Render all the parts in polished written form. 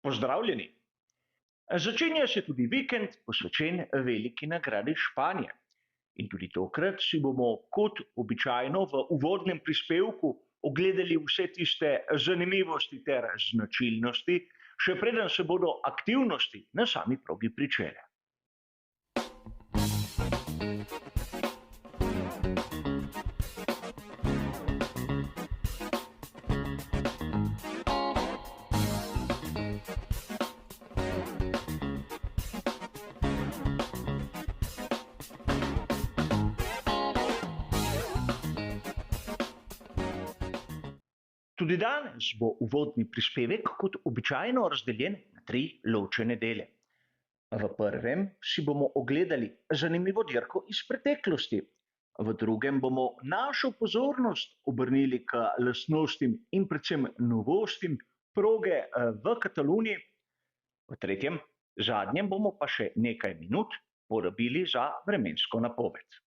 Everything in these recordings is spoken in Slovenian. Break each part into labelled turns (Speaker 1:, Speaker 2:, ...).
Speaker 1: Pozdravljeni! Začenja se tudi vikend, posvečen veliki nagradi Španije. In tudi tokrat si bomo, kot običajno v uvodnem prispevku, ogledali vse tiste zanimivosti ter značilnosti, še preden se bodo aktivnosti na sami progi pričele. Tudi danes bo uvodni prispevek kot običajno razdeljen na 3 ločene dele. V prvem si bomo ogledali zanimivo dirko iz preteklosti. V drugem bomo našo pozornost obrnili k lastnostim in predvsem novostim proge v Kataloniji. V tretjem, zadnjem bomo pa še nekaj minut porabili za vremensko napoved.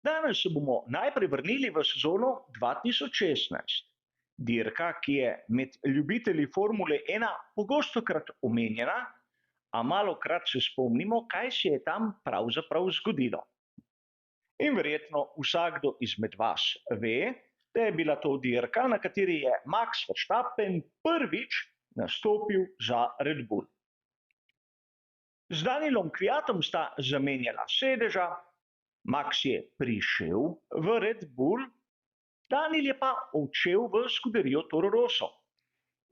Speaker 1: Danes se bomo najprej vrnili v sezono 2016. Dirka, ki je med ljubitelji Formule 1 pogostokrat omenjena, a malokrat se spomnimo, kaj se je tam pravzaprav zgodilo. In verjetno vsakdo izmed vas ve, da je bila to dirka, na kateri je Max Verstappen prvič nastopil za Red Bull. Z Danielom Kvyatom sta zamenjala sedeža, Max je prišel v Red Bull, Daniel je pa odšel v skuderijo Toro Rosso.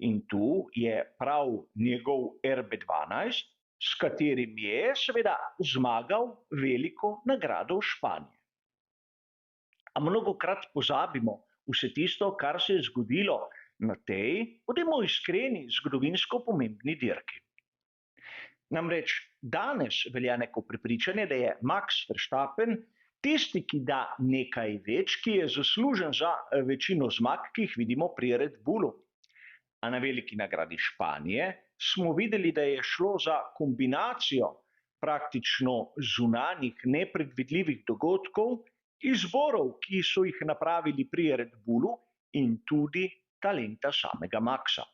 Speaker 1: In tu je prav njegov RB12, s katerim je seveda zmagal veliko nagrado Španije. A mnogokrat pozabimo vse tisto, kar se je zgodilo na tej, bodimo iskreni, zgodovinsko pomembni dirki. Namreč danes velja neko prepričanje, da je Max Verstappen tisti, ki da nekaj več, ki je zaslužen za večino zmag, ki jih vidimo pri Red Bullu. A na veliki nagradi Španije smo videli, da je šlo za kombinacijo praktično zunanjih nepredvidljivih dogodkov, izborov, ki so jih napravili pri Red Bullu in tudi talenta samega Maxa.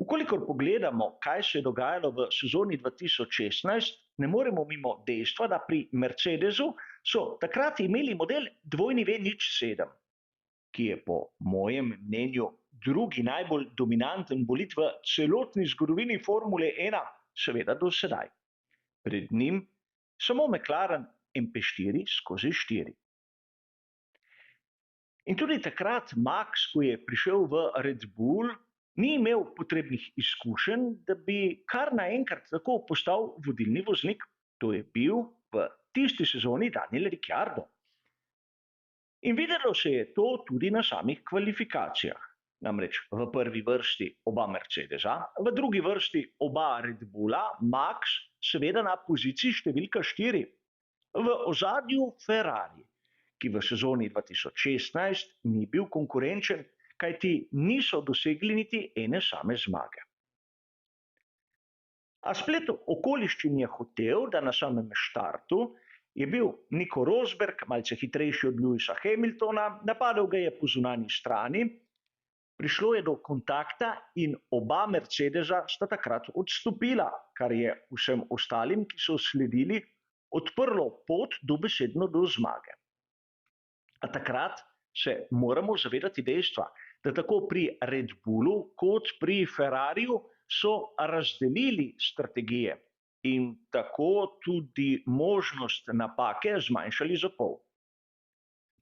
Speaker 1: Ukolikor pogledamo, kaj se je dogajalo v sezoni 2016, ne moremo mimo dejstva, da pri Mercedesu so takrat imeli model W07, ki je po mojem mnenju drugi najbolj dominanten bolid v celotni zgodovini Formule 1, seveda do sedaj. Pred njim samo McLaren MP4/4. In tudi takrat Max, ko je prišel v Red Bull, ni imel potrebnih izkušenj, da bi kar naenkrat tako postal vodilni voznik. To je bil v tisti sezoni Daniel Ricciardo. In videlo se je to tudi na samih kvalifikacijah. Namreč v prvi vrsti oba Mercedesa, v drugi vrsti oba Red Bulla, Max seveda na poziciji številka 4. V ozadju Ferrari, ki v sezoni 2016 ni bil konkurenčen, kajti niso dosegli niti ene same zmage. A splet okoliščin je hotel, da na samem štartu je bil Nico Rosberg malce hitrejši od Lewisa Hamiltona, napadel ga je po zunanji strani, prišlo je do kontakta in oba Mercedesa sta takrat odstopila, kar je vsem ostalim, ki so sledili, odprlo pot dobesedno do zmage. A takrat se moramo zavedati dejstva, da tako pri Red Bullu kot pri Ferrariju so razdelili strategije in tako tudi možnost napake zmanjšali za pol.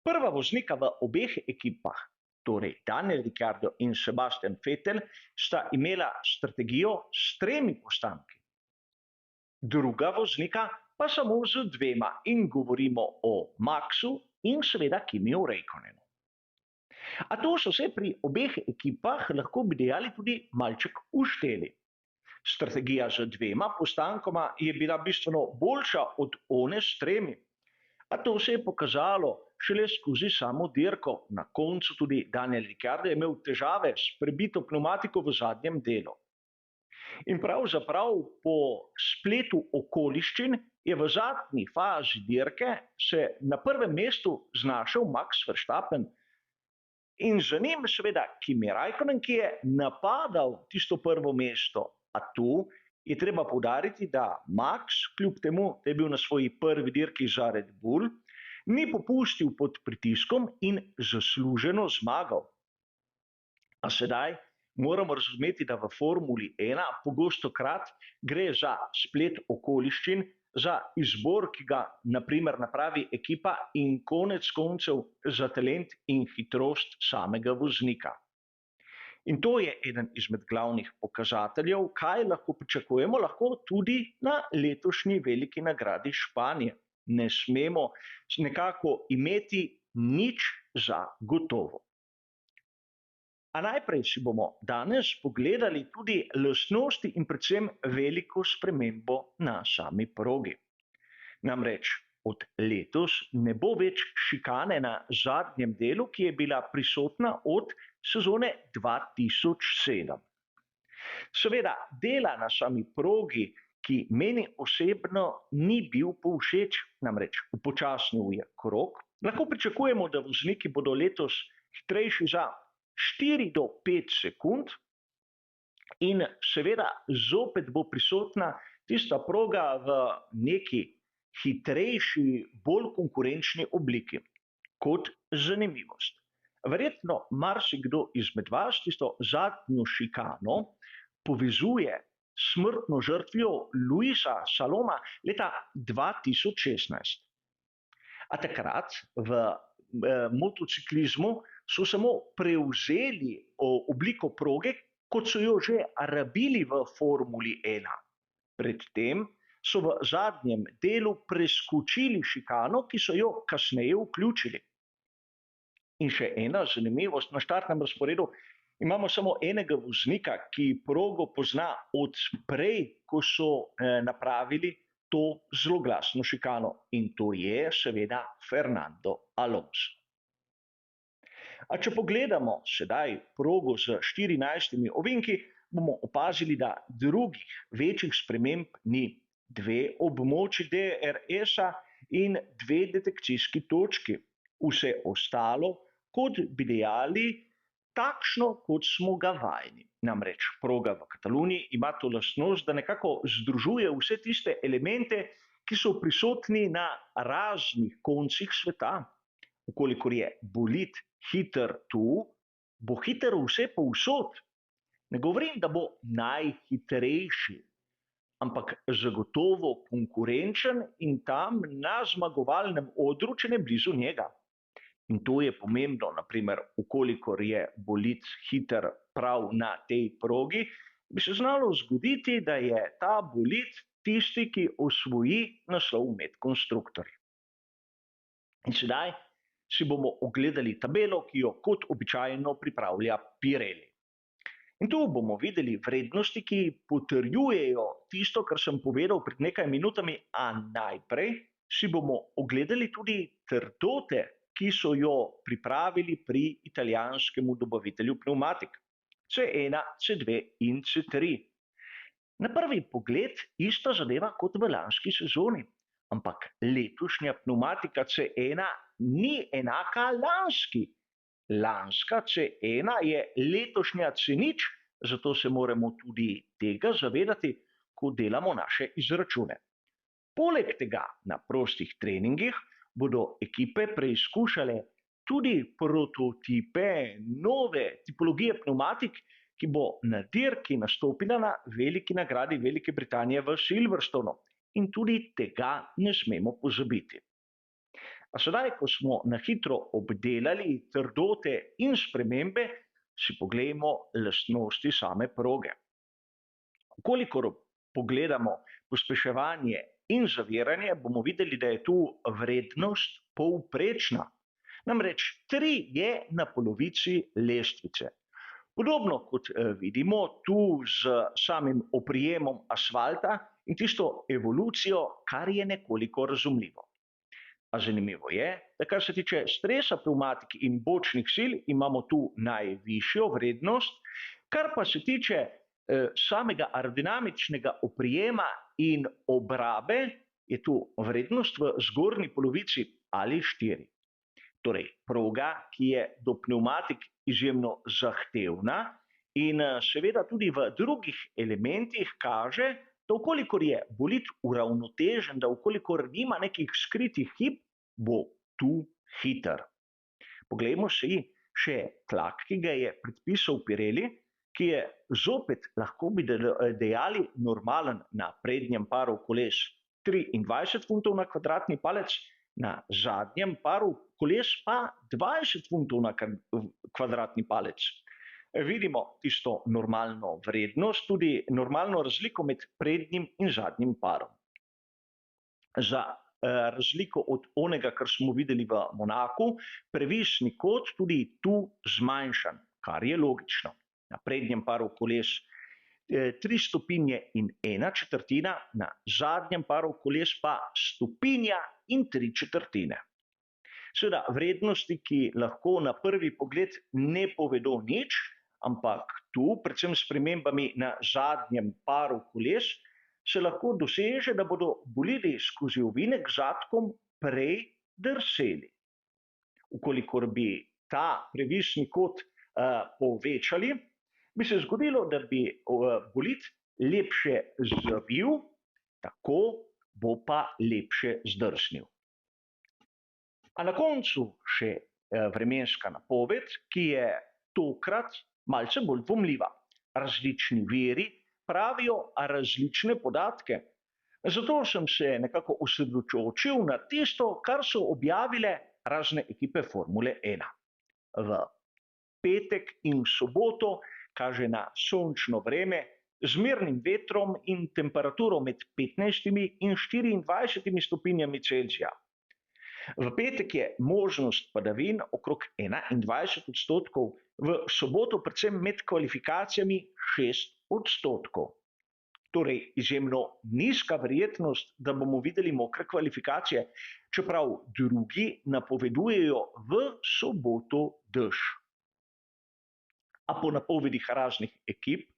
Speaker 1: Prva voznika v obeh ekipah, torej Daniel Ricciardo in Sebastian Vettel, sta imela strategijo s 3 postanki. Druga voznika pa samo z 2 in govorimo o Maxu in seveda Kimiju Räikkönenu. A to so se pri obeh ekipah, lahko bi dejali, tudi malček ušteli. Strategija z 2 postankoma je bila bistveno boljša od one s 3. A to se je pokazalo šele skozi samo dirko. Na koncu tudi Daniel Ricciardo je imel težave s prebito pnevmatiko v zadnjem delu. In pravzaprav po spletu okoliščin je v zadnji fazi dirke se na prvem mestu znašel Max Verstappen. In za njim seveda Kimi Räikkönen, ki je napadal tisto prvo mesto. A tu je treba poudariti, da Max, kljub temu, da je bil na svoji prvi dirki za Red Bull, ni popustil pod pritiskom in zasluženo zmagal. A sedaj moramo razumeti, da v Formuli 1 pogostokrat gre za splet okoliščin, za izbor, ki ga naprimer napravi ekipa in konec koncev za talent in hitrost samega voznika. In to je eden izmed glavnih pokazateljev, kaj lahko pričakujemo lahko tudi na letošnji veliki nagradi Španije. Ne smemo nekako imeti nič za gotovo. A najprej si bomo danes pogledali tudi lastnosti in predvsem veliko spremembo na sami progi. Namreč od letos ne bo več šikane na zadnjem delu, ki je bila prisotna od sezone 2007. Seveda, dela na sami progi, ki meni osebno ni bil povšeč, namreč upočasnil je krog, lahko pričakujemo, da vozniki bodo letos hitrejši za 4 do 5 sekund in seveda zopet bo prisotna tista proga v neki hitrejši, bolj konkurenčni obliki. Kot zanimivost. Verjetno marsikdo izmed vas tisto zadnjo šikano povezuje s smrtno žrtvijo Luisa Saloma leta 2016. A takrat v motociklizmu so samo prevzeli obliko proge, kot so jo že rabili v Formuli 1. Predtem so v zadnjem delu preskočili šikano, ki so jo kasneje vključili. In še ena zanimivost, na štartnem razporedu imamo samo enega voznika, ki progo pozna od prej, ko so napravili to zloglasno šikano. In to je seveda Fernando Alonso. A če pogledamo sedaj progo z 14 ovinki, bomo opazili, da drugih večjih sprememb ni. 2 območji DRS-a in 2 detekcijski točki. Vse ostalo, kot bi dejali, takšno, kot smo ga vajeni. Namreč proga v Kataloniji ima to lastnost, da nekako združuje vse tiste elemente, ki so prisotni na raznih koncih sveta. Ukolikor je bolid hiter tu, bo hiter vse povsod. Ne govorim, da bo najhitrejši, ampak zagotovo konkurenčen in tam na zmagovalnem odru, če ne blizu njega. In to je pomembno, naprimer, ukolikor je bolid hiter prav na tej progi, bi se znalo zgoditi, da je ta bolid tisti, ki osvoji naslov med konstruktorji. In sedaj si bomo ogledali tabelo, ki jo kot običajno pripravlja Pirelli. In tu bomo videli vrednosti, ki potrjujejo tisto, kar sem povedal pred nekaj minutami, a najprej si bomo ogledali tudi trdote, ki so jo pripravili pri italijanskemu dobavitelju pnevmatik. C1, C2 in C3. Na prvi pogled ista zadeva kot v lanski sezoni, ampak letošnja pnevmatika C1 ni enaka lanski. Lanska C1 je letošnja C0, zato se moramo tudi tega zavedati, ko delamo naše izračune. Poleg tega na prostih treningih bodo ekipe preizkušale tudi prototipe nove tipologije pnevmatik, ki bo na dirki nastopila na veliki nagradi Velike Britanije v Silverstonu. In tudi tega ne smemo pozabiti. A sedaj, ko smo na hitro obdelali trdote in spremembe, si poglejmo lastnosti same proge. Kolikor pogledamo pospeševanje in zaviranje, bomo videli, da je tu vrednost povprečna. Namreč 3 je na polovici lestvice. Podobno kot vidimo tu z samim oprijemom asfalta in tisto evolucijo, kar je nekoliko razumljivo. A zanimivo je, da kar se tiče stresa pnevmatik in bočnih sil, imamo tu najvišjo vrednost, kar pa se tiče samega aerodinamičnega oprijema in obrabe, je tu vrednost v zgornji polovici ali 4. Torej, proga, ki je do pnevmatik izjemno zahtevna in seveda tudi v drugih elementih kaže, da vkolikor je bolid uravnotežen, da vkolikor nima nekih skritih hib, bo tu hiter. Poglejmo si še tlak, ki ga je predpisal Pirelli, ki je zopet, lahko bi dejali, normalen na prednjem paru koles 23 funtov na kvadratni palec, na zadnjem paru koles pa 20 funtov na kvadratni palec. Vidimo tisto normalno vrednost, tudi normalno razliko med prednjim in zadnjim parom. Za razliko od onega, kar smo videli v Monaku, previsni kot tudi tu zmanjšan, kar je logično. Na prednjem paru koles 3 stopinje in 1/4, na zadnjem paru koles pa stopinja in 3/4. Seveda vrednosti, ki lahko na prvi pogled ne povedo nič, ampak tu, predvsem s spremembami na zadnjem paru koles, se lahko doseže, da bodo bolidi skozi ovinek z zadkom prej drseli. Ukolikor bi ta previsni kot povečali, bi se zgodilo, da bi bolid lepše zavil, tako bo pa lepše zdrsnil. A na koncu še vremenska napoved, ki je tokrat malce bolj dvomljiva. Različni viri pravijo različne podatke. Zato sem se nekako osredotočil na tisto, kar so objavile razne ekipe Formule 1. V petek in soboto kaže na sončno vreme z mirnim vetrom in temperaturo med 15 in 24 stopinjami Celzija. V petek je možnost padavin okrog 21%, v soboto predvsem med kvalifikacijami 6%. Torej, izjemno nizka verjetnost, da bomo videli mokre kvalifikacije, čeprav drugi napovedujejo v soboto dež. A po napovedih raznih ekip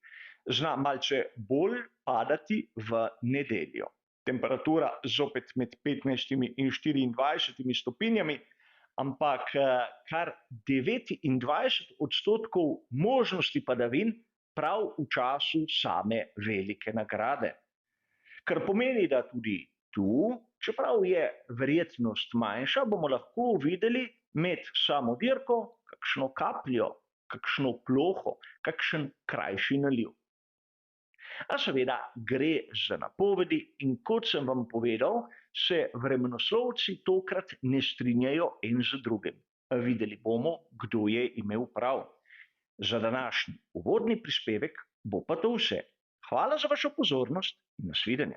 Speaker 1: zna malce bolj padati v nedeljo. Temperatura zopet med 15 in 24 stopinjami, ampak kar 29% možnosti padavin prav v času same velike nagrade. Kar pomeni, da tudi tu, čeprav je verjetnost manjša, bomo lahko videli med samo dirko kakšno kapljo, kakšno ploho, kakšen krajši naliv. A seveda gre za napovedi in kot sem vam povedal, se vremenoslovci tokrat ne strinjajo en z drugim. Videli bomo, kdo je imel prav. Za današnji uvodni prispevek bo pa to vse. Hvala za vašo pozornost in nasvidenje.